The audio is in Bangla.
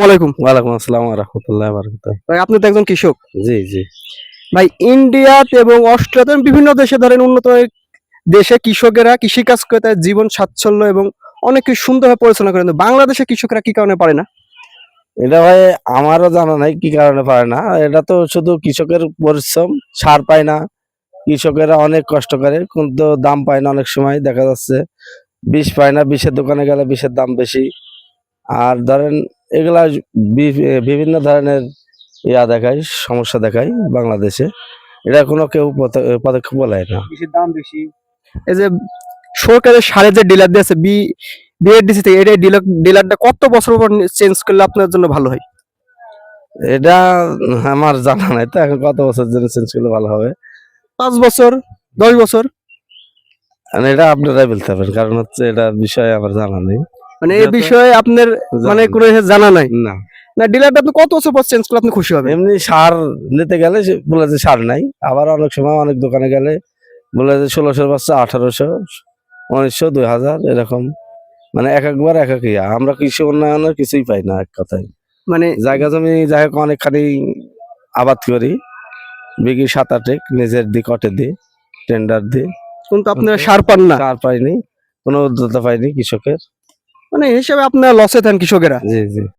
আলাইকুম। ওয়ালাইকুম আসসালাম ওয়া রাহমাতুল্লাহি ওয়া বারাকাতুহু। ভাই আপনি তো একজন কৃষক। জি জি। ভাই ইন্ডিয়াতে এবং অস্ট্রেলিয়াতে বিভিন্ন দেশে ধরেন উন্নত দেশে কৃষকেরা কৃষিকাজ করে তাদের জীবন স্বাচ্ছল্য এবং অনেক কিছু সুন্দরভাবে পরিচালনা করে। কিন্তু বাংলাদেশে কৃষকরা কি কারণে পারে না? এটা ভাই আমারও জানা নাই কি কারণে পারে না। এটা তো শুধু কৃষকের পরিশ্রম, সার পায় না। কৃষকেরা অনেক কষ্ট করে কিন্তু দাম পায় না, অনেক সময় দেখা যাচ্ছে বিষ পায় না, বিষের দোকানে গেলে বিষের দাম বেশি। আর ধরেন এগুলা বিভিন্ন ধরনের দেখায়, সমস্যা দেখায় বাংলাদেশে। এটা কোনো কেউ পদক্ষেপ নেয় না। কৃষির দাম বেশি। এই যে সরকারের সারে যে ডিলার দিয়েছে বিএডিসি থেকে, এটা ডিলারটা কত বছর পর চেঞ্জ করলে আপনার জন্য ভালো হয়? এটা আমার জানা নাই তো, এখন কত বছর জন্য চেঞ্জ করলে ভালো হবে। 5 বছর, 10 বছর? মানে এটা আপনারাই বলতে পারবেন, কারণ হচ্ছে এটা বিষয়ে আমার জানা নেই। মানে এই বিষয়ে আপনার মানে কোনো জানা নাই? না, না, ডিলারটা আপনি কত বছর পর চেঞ্জ করলে আপনি খুশি হবেন? এমনি সার নিতে গেলে বলে যে সার নাই, আবার অনেক সময় অনেক দোকানে গেলে বলে যে 1600 বাচ্চা 1800, 1900, 2000 এরকম। মানে এক একবার এক এক ইয়া। আমরা কৃষি উন্নয়নের কিছুই পাই না এক কথায়। মানে জায়গা জমি যাই হোক অনেকখানি আবাদ করি, বিঘি 7-8 নিজের দিক অটে দিই, টেন্ডার দিই, কিন্তু আপনারা সার পান না, সার পাইনি, কোনো উদ্যোক্তা পাইনি কৃষকের। মানে হিসেবে আপনারা লসে থাকেন কৃষকেরা। জি জি।